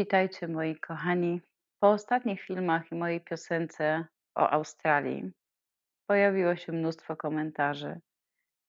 Witajcie moi kochani. Po ostatnich filmach i mojej piosence o Australii pojawiło się mnóstwo komentarzy.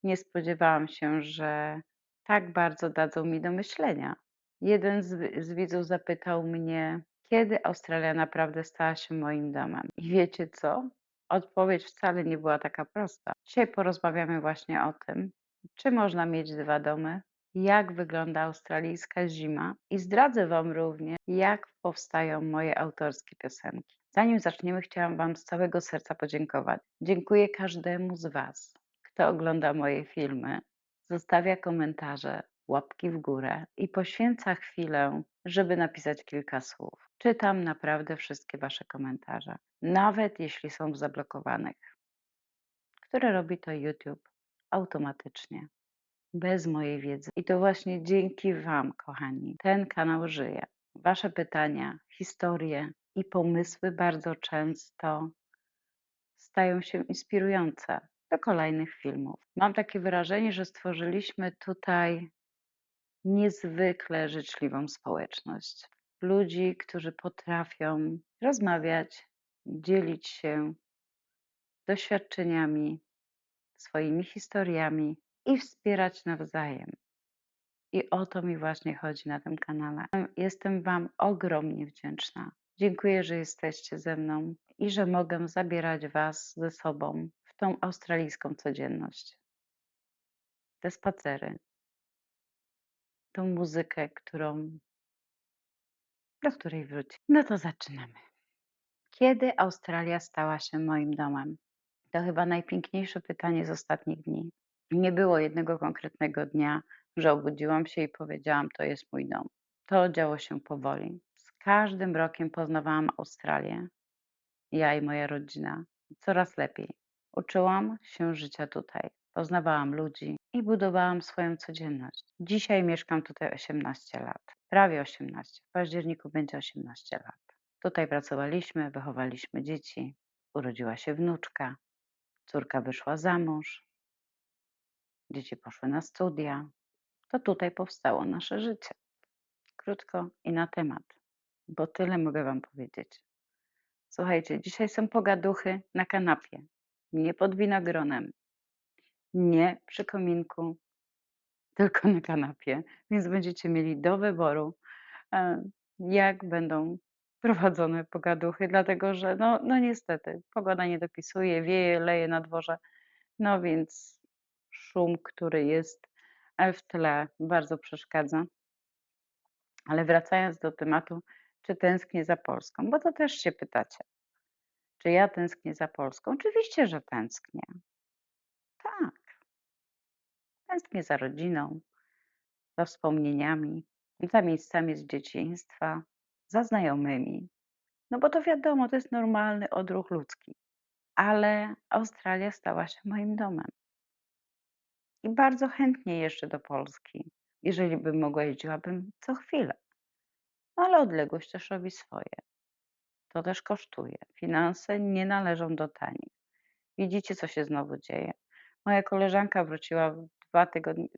Nie spodziewałam się, że tak bardzo dadzą mi do myślenia. Jeden z widzów zapytał mnie, kiedy Australia naprawdę stała się moim domem. I wiecie co? Odpowiedź wcale nie była taka prosta. Dzisiaj porozmawiamy właśnie o tym, czy można mieć dwa domy, jak wygląda australijska zima i zdradzę Wam również, jak powstają moje autorskie piosenki. Zanim zaczniemy, chciałam Wam z całego serca podziękować. Dziękuję każdemu z Was, kto ogląda moje filmy, zostawia komentarze, łapki w górę i poświęca chwilę, żeby napisać kilka słów. Czytam naprawdę wszystkie Wasze komentarze, nawet jeśli są w zablokowanych, które robi to YouTube automatycznie, bez mojej wiedzy. I to właśnie dzięki Wam, kochani, ten kanał żyje. Wasze pytania, historie i pomysły bardzo często stają się inspirujące do kolejnych filmów. Mam takie wrażenie, że stworzyliśmy tutaj niezwykle życzliwą społeczność. Ludzi, którzy potrafią rozmawiać, dzielić się doświadczeniami, swoimi historiami i wspierać nawzajem. I o to mi właśnie chodzi na tym kanale. Jestem Wam ogromnie wdzięczna. Dziękuję, że jesteście ze mną i że mogę zabierać Was ze sobą w tą australijską codzienność. Te spacery, tą muzykę, do której wróci. No to zaczynamy. Kiedy Australia stała się moim domem? To chyba najpiękniejsze pytanie z ostatnich dni. Nie było jednego konkretnego dnia, że obudziłam się i powiedziałam: to jest mój dom. To działo się powoli. Z każdym rokiem poznawałam Australię, ja i moja rodzina, coraz lepiej. Uczyłam się życia tutaj, poznawałam ludzi i budowałam swoją codzienność. Dzisiaj mieszkam tutaj 18 lat, prawie 18. W październiku będzie 18 lat. Tutaj pracowaliśmy, wychowaliśmy dzieci, urodziła się wnuczka, córka wyszła za mąż, dzieci poszły na studia. To tutaj powstało nasze życie. Krótko i na temat, bo tyle mogę Wam powiedzieć. Słuchajcie, dzisiaj są pogaduchy na kanapie, nie pod winogronem, nie przy kominku, tylko na kanapie, więc będziecie mieli do wyboru, jak będą prowadzone pogaduchy, dlatego że no niestety pogoda nie dopisuje, wieje, leje na dworze, no więc szum, który jest w tle, bardzo przeszkadza. Ale wracając do tematu, czy tęsknię za Polską, bo to też się pytacie. Czy ja tęsknię za Polską? Oczywiście, że tęsknię. Tak, tęsknię za rodziną, za wspomnieniami, za miejscami z dzieciństwa, za znajomymi. No bo to wiadomo, to jest normalny odruch ludzki. Ale Australia stała się moim domem. I bardzo chętnie jeżdżę do Polski. Jeżeli bym mogła, jeździłabym co chwilę. No ale odległość też robi swoje. To też kosztuje. Finanse nie należą do tanich. Widzicie, co się znowu dzieje. Moja koleżanka wróciła w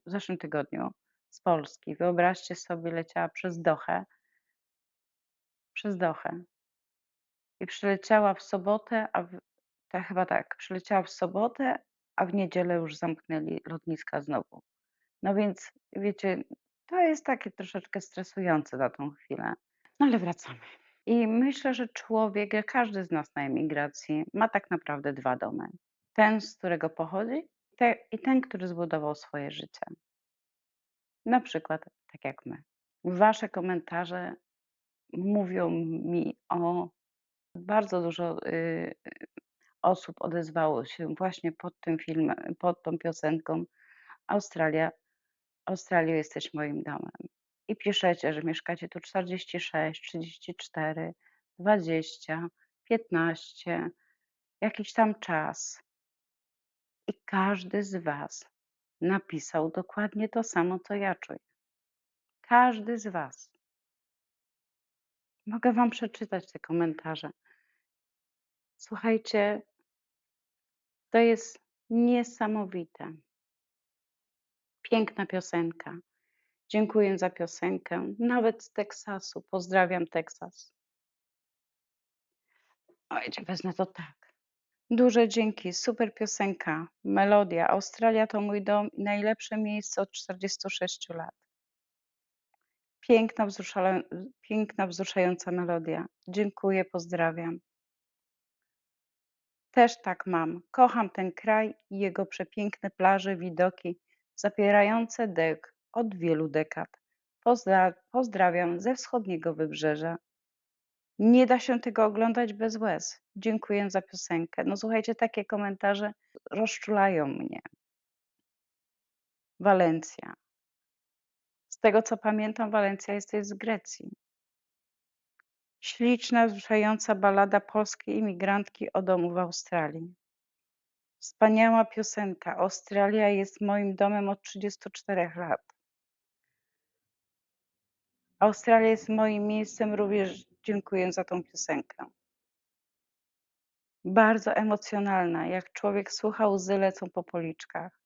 zeszłym tygodniu z Polski. Wyobraźcie sobie, leciała przez Dohę i przyleciała w sobotę, chyba tak, przyleciała w sobotę, a w niedzielę już zamknęli lotniska znowu. No więc wiecie, to jest takie troszeczkę stresujące na tą chwilę. No ale wracamy. I myślę, że człowiek, jak każdy z nas na emigracji, ma tak naprawdę dwa domy. Ten, z którego pochodzi, i ten, który zbudował swoje życie. Na przykład tak jak my. Wasze komentarze mówią mi o bardzo dużo osób odezwało się właśnie pod tym filmem, pod tą piosenką Australia, Australio jesteś moim domem. I piszecie, że mieszkacie tu 46, 34, 20, 15, jakiś tam czas. I każdy z Was napisał dokładnie to samo, co ja czuję. Każdy z Was. Mogę Wam przeczytać te komentarze. Słuchajcie, to jest niesamowite. Piękna piosenka. Dziękuję za piosenkę, nawet z Teksasu. Pozdrawiam Teksas. Ojcze, wezmę to tak. Duże dzięki, super piosenka, melodia. Australia to mój dom i najlepsze miejsce od 46 lat. Piękna, wzruszająca melodia. Dziękuję, pozdrawiam. Też tak mam. Kocham ten kraj i jego przepiękne plaże, widoki, zapierające dech od wielu dekad. Pozdrawiam ze wschodniego wybrzeża. Nie da się tego oglądać bez łez. Dziękuję za piosenkę. No słuchajcie, takie komentarze rozczulają mnie. Walencja. Z tego co pamiętam, Walencja jest z Grecji. Śliczna, wzruszająca ballada polskiej imigrantki o domu w Australii. Wspaniała piosenka. Australia jest moim domem od 34 lat. Australia jest moim miejscem również. Dziękuję za tą piosenkę. Bardzo emocjonalna. Jak człowiek słucha, łzy lecą po policzkach.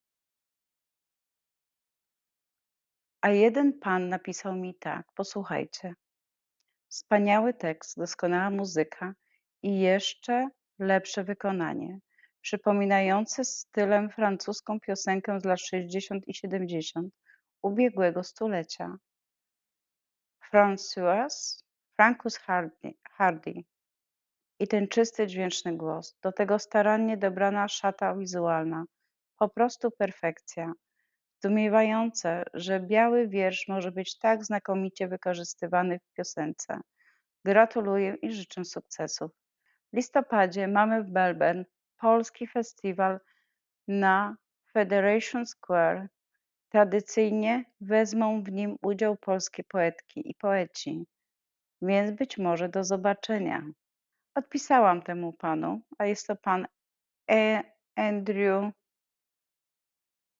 A jeden pan napisał mi tak, posłuchajcie. Wspaniały tekst, doskonała muzyka i jeszcze lepsze wykonanie, przypominające stylem francuską piosenkę z lat 60 i 70 ubiegłego stulecia. Francus Hardy i ten czysty, dźwięczny głos, do tego starannie dobrana szata wizualna, po prostu perfekcja. Zdumiewające, że biały wiersz może być tak znakomicie wykorzystywany w piosence. Gratuluję i życzę sukcesów. W listopadzie mamy w Melbourne polski festiwal na Federation Square. Tradycyjnie wezmą w nim udział polskie poetki i poeci, więc być może do zobaczenia. Odpisałam temu panu, a jest to pan Andrew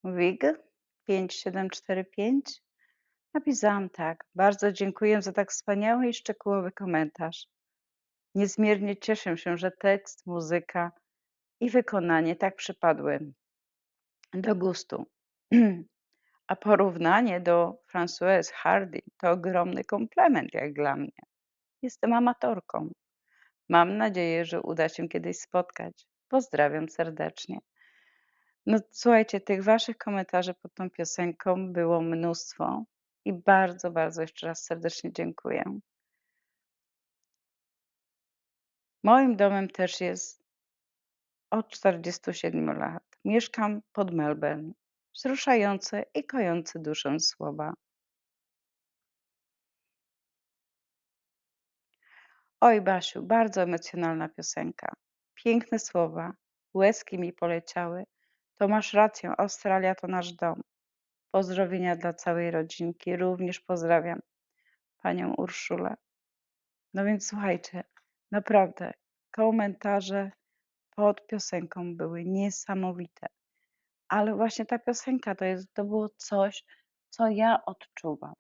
Wig 5745. Napisałam tak. Bardzo dziękuję za tak wspaniały i szczegółowy komentarz. Niezmiernie cieszę się, że tekst, muzyka i wykonanie tak przypadły do gustu. A porównanie do Françoise Hardy to ogromny komplement jak dla mnie. Jestem amatorką. Mam nadzieję, że uda się kiedyś spotkać. Pozdrawiam serdecznie. No słuchajcie, tych waszych komentarzy pod tą piosenką było mnóstwo i bardzo, bardzo jeszcze raz serdecznie dziękuję. Moim domem też jest od 47 lat. Mieszkam pod Melbourne. Wzruszające i kojące duszę słowa. Oj, Basiu, bardzo emocjonalna piosenka. Piękne słowa, łezki mi poleciały. To masz rację, Australia to nasz dom. Pozdrowienia dla całej rodzinki. Również pozdrawiam panią Urszulę. No więc słuchajcie, naprawdę komentarze pod piosenką były niesamowite. Ale właśnie ta piosenka to było coś, co ja odczuwam,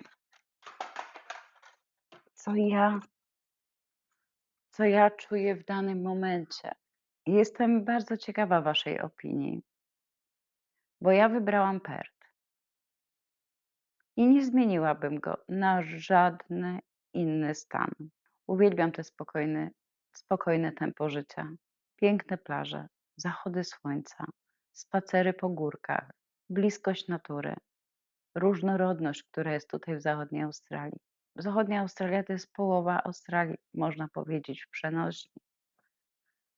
co ja, co ja czuję w danym momencie. Jestem bardzo ciekawa waszej opinii, bo ja wybrałam Perth i nie zmieniłabym go na żadny inny stan. Uwielbiam te spokojne tempo życia, piękne plaże, zachody słońca, spacery po górkach, bliskość natury, różnorodność, która jest tutaj w zachodniej Australii. Zachodnia Australia to jest połowa Australii, można powiedzieć w przenośni.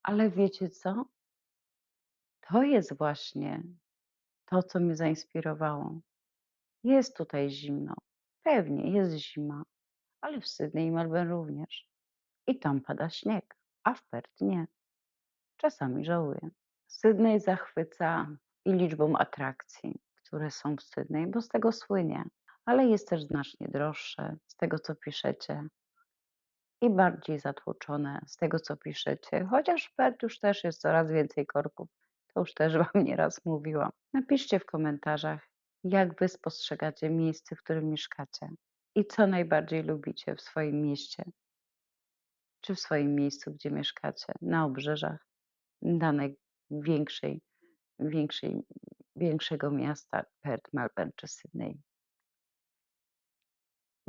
Ale wiecie co? To jest właśnie to, co mnie zainspirowało. Jest tutaj zimno. Pewnie jest zima, ale w Sydney i Melbourne również. I tam pada śnieg, a w Perth nie. Czasami żałuję. Sydney zachwyca i liczbą atrakcji, które są w Sydney, bo z tego słynie, ale jest też znacznie droższe z tego, co piszecie i bardziej zatłoczone z tego, co piszecie, chociaż w Perth już też jest coraz więcej korków. To już też wam nieraz mówiłam. Napiszcie w komentarzach, jak wy spostrzegacie miejsce, w którym mieszkacie i co najbardziej lubicie w swoim mieście czy w swoim miejscu, gdzie mieszkacie, na obrzeżach danej większej, większej, większego miasta, Perth, Melbourne czy Sydney.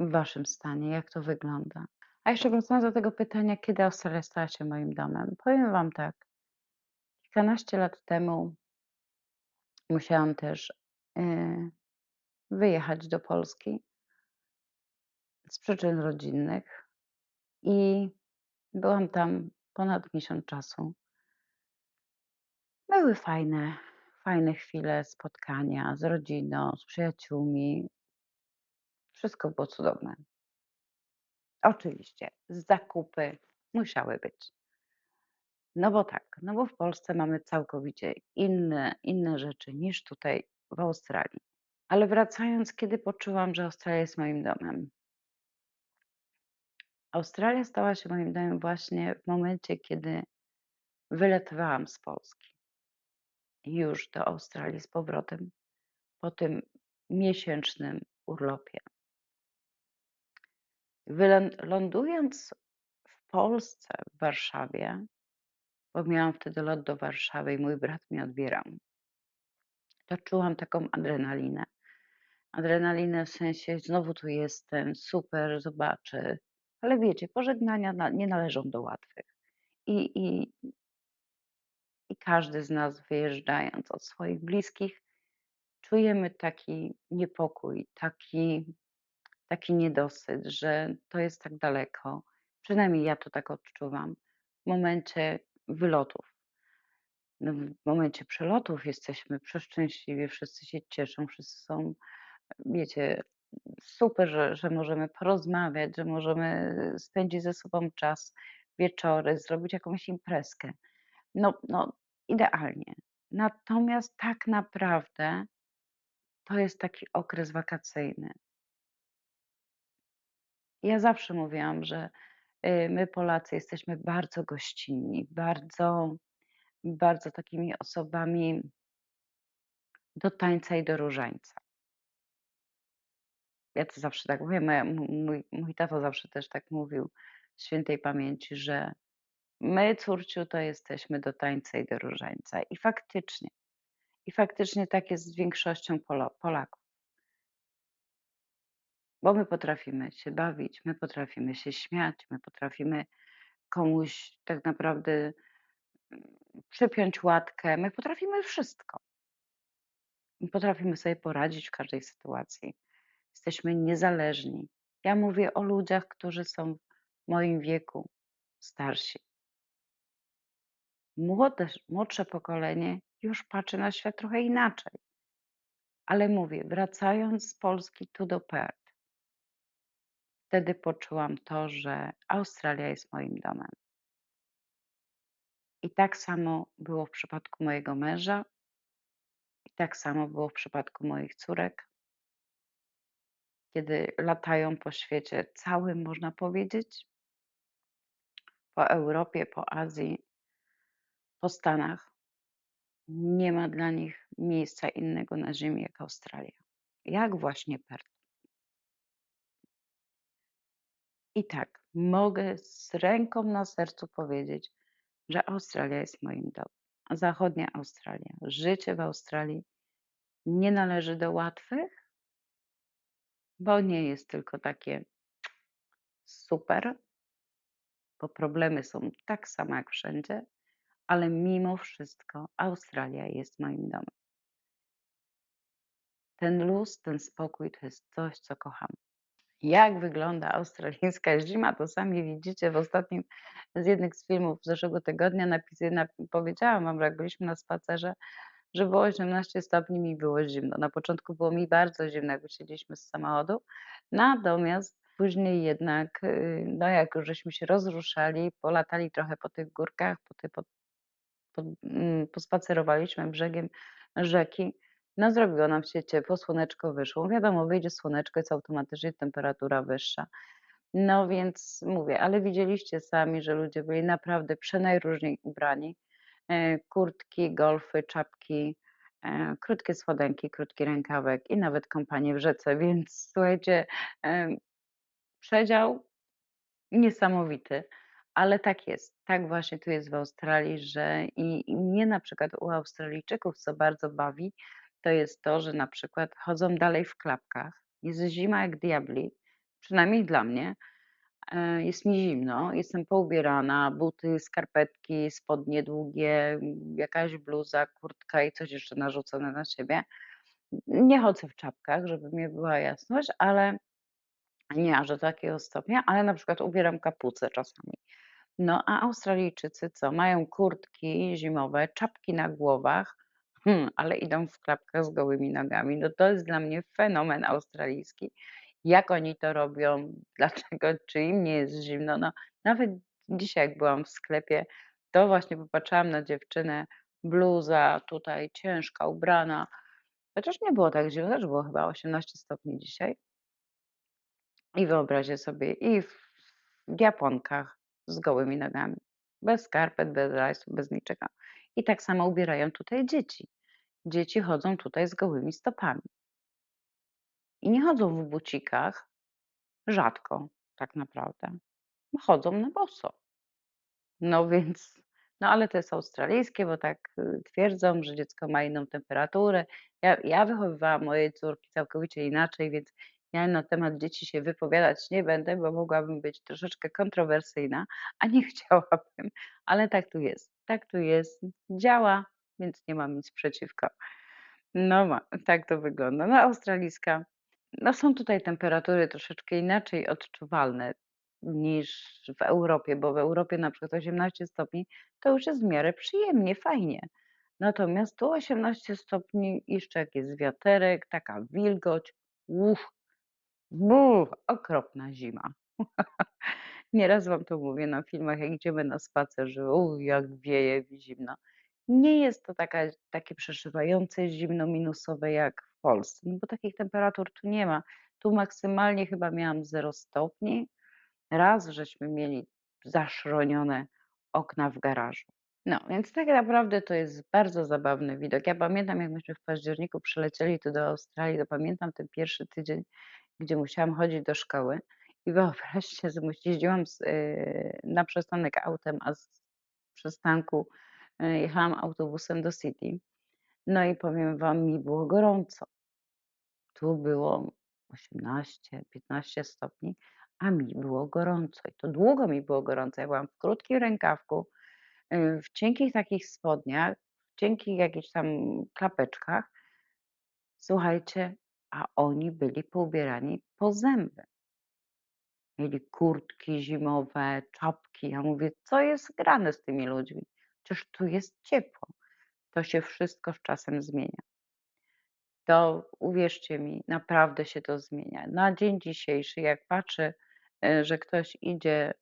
w waszym stanie? Jak to wygląda? A jeszcze wracając do tego pytania, kiedy Australia stała się moim domem? Powiem wam tak, kilkanaście lat temu musiałam też, wyjechać do Polski z przyczyn rodzinnych i byłam tam ponad miesiąc czasu. Były fajne chwile, spotkania z rodziną, z przyjaciółmi. Wszystko było cudowne. Oczywiście zakupy musiały być. No bo tak, no bo w Polsce mamy całkowicie inne rzeczy niż tutaj w Australii. Ale wracając, kiedy poczułam, że Australia jest moim domem? Australia stała się moim domem właśnie w momencie, kiedy wylatywałam z Polski już do Australii z powrotem po tym miesięcznym urlopie. Lądując w Polsce, w Warszawie, bo miałam wtedy lot do Warszawy i mój brat mnie odbierał, to czułam taką adrenalinę. Adrenalinę w sensie znowu tu jestem, super, zobaczę. Ale wiecie, pożegnania nie należą do łatwych. I, i, I każdy z nas wyjeżdżając od swoich bliskich, czujemy taki niepokój, taki niedosyt, że to jest tak daleko. Przynajmniej ja to tak odczuwam w momencie wylotów. No, w momencie przelotów jesteśmy przeszczęśliwi, wszyscy się cieszą, wszyscy są, wiecie, super, że możemy porozmawiać, że możemy spędzić ze sobą czas, wieczory, zrobić jakąś imprezkę. No, idealnie. Natomiast tak naprawdę to jest taki okres wakacyjny. Ja zawsze mówiłam, że my Polacy jesteśmy bardzo gościnni, bardzo takimi osobami do tańca i do różańca. Ja to zawsze tak mówię, mój tato zawsze też tak mówił, świętej pamięci, że my, córciu, to jesteśmy do tańca i do różańca. I faktycznie tak jest z większością Polaków, bo my potrafimy się bawić, my potrafimy się śmiać, my potrafimy komuś tak naprawdę przypiąć łatkę, my potrafimy wszystko. My potrafimy sobie poradzić w każdej sytuacji. Jesteśmy niezależni. Ja mówię o ludziach, którzy są w moim wieku, starsi. Młodsze pokolenie już patrzy na świat trochę inaczej. Ale mówię, wracając z Polski tu do Perth, wtedy poczułam to, że Australia jest moim domem. I tak samo było w przypadku mojego męża, i tak samo było w przypadku moich córek, kiedy latają po świecie całym, można powiedzieć, po Europie, po Azji, po Stanach. Nie ma dla nich miejsca innego na ziemi jak Australia. Jak właśnie Perth. I tak, mogę z ręką na sercu powiedzieć, że Australia jest moim domem. Zachodnia Australia. Życie w Australii nie należy do łatwych, bo nie jest tylko takie super, bo problemy są tak samo jak wszędzie, ale mimo wszystko Australia jest moim domem. Ten luz, ten spokój to jest coś, co kocham. Jak wygląda australijska zima, to sami widzicie z jednych z filmów z zeszłego tygodnia powiedziałam wam, że jak byliśmy na spacerze, że było 18 stopni, mi było zimno. Na początku było mi bardzo zimno, jak wysiedliśmy z samochodu, natomiast później jednak, no jak już żeśmy się rozruszali, polatali trochę po tych górkach, pospacerowaliśmy brzegiem rzeki, no zrobiło nam się ciepło, słoneczko wyszło. Wiadomo, wyjdzie słoneczko, jest automatycznie temperatura wyższa. No więc mówię, ale widzieliście sami, że ludzie byli naprawdę przenajróżniej ubrani. Kurtki, golfy, czapki, krótkie spodenki, krótki rękawek i nawet kąpanie w rzece, więc słuchajcie, przedział niesamowity, ale tak jest. Tak właśnie tu jest w Australii, że i mnie na przykład u Australijczyków, co bardzo bawi, to jest to, że na przykład chodzą dalej w klapkach. Jest zima jak diabli. przynajmniej dla mnie. Jest mi zimno, jestem poubierana, buty, skarpetki, spodnie długie, jakaś bluza, kurtka i coś jeszcze narzucone na siebie. Nie chodzę w czapkach, żeby mi była jasność, ale nie aż do takiego stopnia, ale na przykład ubieram kapucę czasami. No, a Australijczycy co? Mają kurtki zimowe, czapki na głowach, ale idą w klapkach z gołymi nogami. No to jest dla mnie fenomen australijski. Jak oni to robią? Dlaczego? Czy im nie jest zimno? No, nawet dzisiaj, jak byłam w sklepie, to właśnie popatrzyłam na dziewczynę, bluza tutaj ciężka, ubrana. Chociaż nie było tak zimno, też było chyba 18 stopni dzisiaj. I wyobraźcie sobie, i w japonkach z gołymi nogami, bez skarpet, bez rajstop, bez niczego. I tak samo ubierają tutaj dzieci. Dzieci chodzą tutaj z gołymi stopami i nie chodzą w bucikach, rzadko tak naprawdę. Chodzą na boso. No więc, no ale to jest australijskie, bo tak twierdzą, że dziecko ma inną temperaturę. Ja wychowywałam moje córki całkowicie inaczej, więc ja na temat dzieci się wypowiadać nie będę, bo mogłabym być troszeczkę kontrowersyjna, a nie chciałabym, ale tak tu jest. Tak tu jest, działa, więc nie mam nic przeciwko. No tak to wygląda. No australijska no są tutaj temperatury troszeczkę inaczej odczuwalne niż w Europie, bo w Europie na przykład 18 stopni to już jest w miarę przyjemnie, fajnie. Natomiast tu 18 stopni, jeszcze jak jest wiaterek, taka wilgoć, uff, okropna zima. Nieraz wam to mówię na filmach, jak idziemy na spacer, że jak wieje i zimno. Nie jest to takie przeszywające zimno minusowe jak w Polsce, no bo takich temperatur tu nie ma. Tu maksymalnie chyba miałam 0 stopni. Raz żeśmy mieli zaszronione okna w garażu. No, więc tak naprawdę to jest bardzo zabawny widok. Ja pamiętam, jak myśmy w październiku przylecieli tu do Australii, to pamiętam ten pierwszy tydzień, gdzie musiałam chodzić do szkoły i wyobraźcie sobie, jeździłam na przystanek autem, a z przystanku jechałam autobusem do City. No i powiem wam, mi było gorąco. Tu było 18, 15 stopni, a mi było gorąco. I to długo mi było gorąco. Ja byłam w krótkim rękawku, w cienkich takich spodniach, w cienkich jakichś tam klapeczkach. Słuchajcie, a oni byli poubierani po zęby. Mieli kurtki zimowe, czapki. Ja mówię, co jest grane z tymi ludźmi? Przecież tu jest ciepło. To się wszystko z czasem zmienia. To uwierzcie mi, naprawdę się to zmienia. Na dzień dzisiejszy, jak patrzę, że ktoś idzie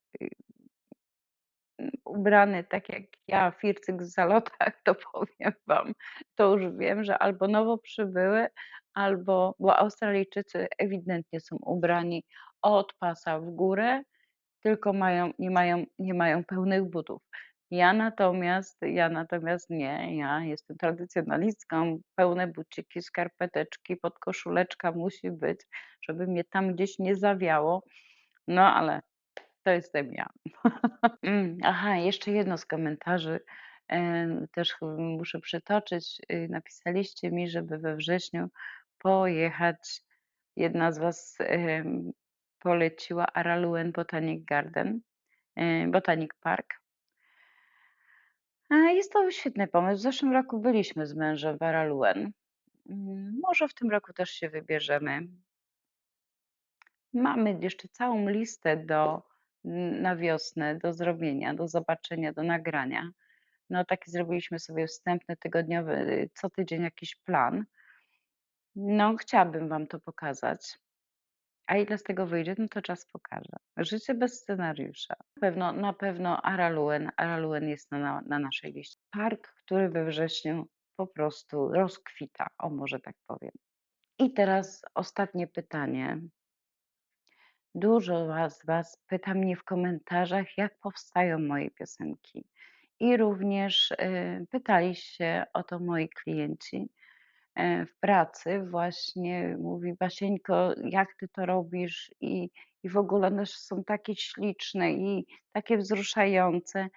ubrany tak jak ja, fircyk z zalotach, to powiem wam, to już wiem, że albo nowo przybyły, albo bo Australijczycy ewidentnie są ubrani od pasa w górę, tylko nie mają pełnych butów. Ja natomiast nie, ja jestem tradycjonalistką, pełne buciki, skarpeteczki, podkoszuleczka musi być, żeby mnie tam gdzieś nie zawiało, no ale to jestem ja. Aha, jeszcze jedno z komentarzy, też muszę przytoczyć. Napisaliście mi, żeby we wrześniu pojechać. Jedna z was, poleciła Araluen Botanic Garden, Botanic Park. A jest to świetny pomysł. W zeszłym roku byliśmy z mężem w Araluen. Może w tym roku też się wybierzemy. Mamy jeszcze całą listę na wiosnę do zrobienia, do zobaczenia, do nagrania. No, taki zrobiliśmy sobie wstępny tygodniowy, co tydzień jakiś plan. No, chciałabym wam to pokazać. A ile z tego wyjdzie, no to czas pokaże. Życie bez scenariusza. Na pewno Araluen jest na naszej liście. Park, który we wrześniu po prostu rozkwita, o może tak powiem. I teraz ostatnie pytanie. Dużo was pyta mnie w komentarzach, jak powstają moje piosenki. I również pytali się o to moi klienci w pracy. Właśnie mówi: Basieńko, jak ty to robisz? I w ogóle one są takie śliczne i takie wzruszające.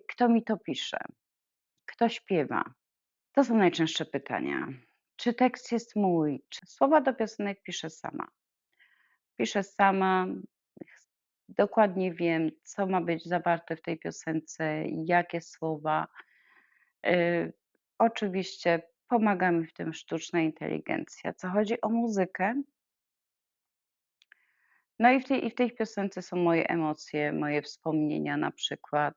Kto mi to pisze? Kto śpiewa? To są najczęstsze pytania. Czy tekst jest mój? Czy słowa do piosenek piszę sama? Piszę sama, dokładnie wiem, co ma być zawarte w tej piosence, jakie słowa. Y, Oczywiście pomaga mi w tym sztuczna inteligencja. Co chodzi o muzykę, no i w tej piosence są moje emocje, moje wspomnienia na przykład,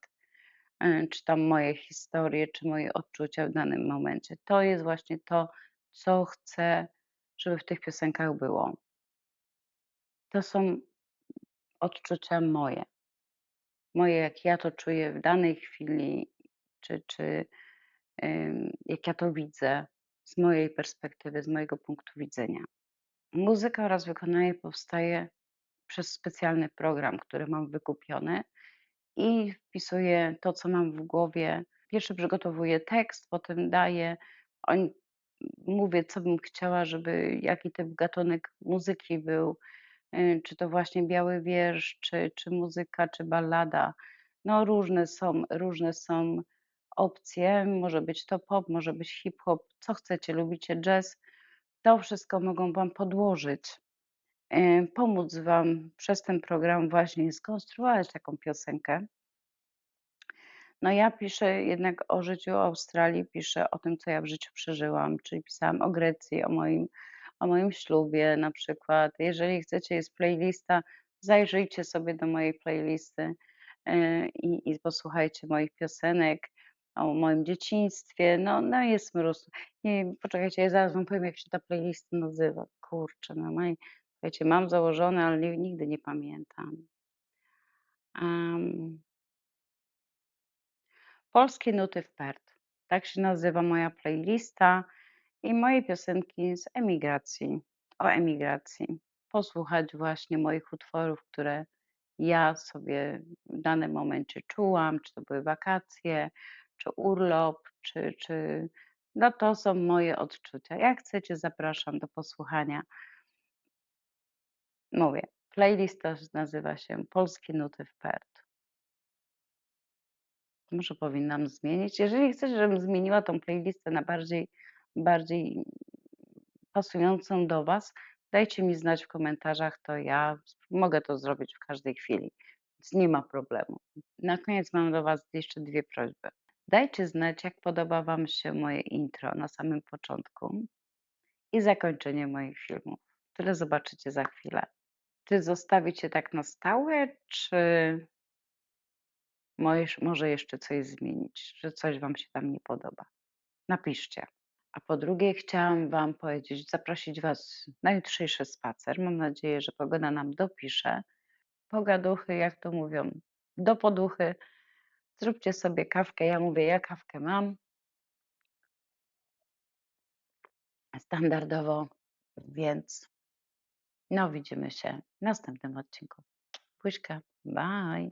czy tam moje historie, czy moje odczucia w danym momencie. To jest właśnie to, co chcę, żeby w tych piosenkach było. To są odczucia moje. Moje, jak ja to czuję w danej chwili, czy jak ja to widzę z mojej perspektywy, z mojego punktu widzenia. Muzyka oraz wykonanie powstaje przez specjalny program, który mam wykupiony i wpisuję to, co mam w głowie. Pierwszy przygotowuję tekst, potem daję, on mówię, co bym chciała, żeby jaki typ gatunek muzyki był, czy to właśnie biały wiersz, czy muzyka, czy ballada. No różne są opcje. Może być to pop, może być hip-hop, co chcecie, lubicie jazz. To wszystko mogą Wam podłożyć, pomóc Wam przez ten program właśnie skonstruować taką piosenkę. No ja piszę jednak o życiu Australii, piszę o tym, co ja w życiu przeżyłam, czyli pisałam o Grecji, o moim ślubie na przykład. Jeżeli chcecie, jest playlista, zajrzyjcie sobie do mojej playlisty, i posłuchajcie moich piosenek o moim dzieciństwie. No jest mnóstwo. Nie, poczekajcie, ja zaraz wam powiem, jak się ta playlista nazywa. Kurczę, no słuchajcie, mam założone, ale nigdy nie pamiętam. Am, Polskie nuty w PERT. Tak się nazywa moja playlista i moje piosenki z emigracji, o emigracji. Posłuchać właśnie moich utworów, które ja sobie w danym momencie czułam, czy to były wakacje, czy urlop, no to są moje odczucia. Jak chcecie, zapraszam do posłuchania. Mówię, playlista nazywa się Polskie nuty w PERT. Może powinnam zmienić. Jeżeli chcesz, żebym zmieniła tą playlistę na bardziej pasującą do Was, dajcie mi znać w komentarzach, to ja mogę to zrobić w każdej chwili, więc nie ma problemu. Na koniec mam do Was jeszcze dwie prośby. Dajcie znać, jak podoba Wam się moje intro na samym początku i zakończenie moich filmów. Tyle zobaczycie za chwilę. Czy zostawicie tak na stałe, czy może jeszcze coś zmienić, że coś Wam się tam nie podoba? Napiszcie. A po drugie, chciałam Wam powiedzieć, zaprosić Was na jutrzejszy spacer. Mam nadzieję, że pogoda nam dopisze. Pogaduchy, jak to mówią, do poduchy. Zróbcie sobie kawkę. Ja mówię, ja kawkę mam standardowo, więc no widzimy się w następnym odcinku. Buźka, bye.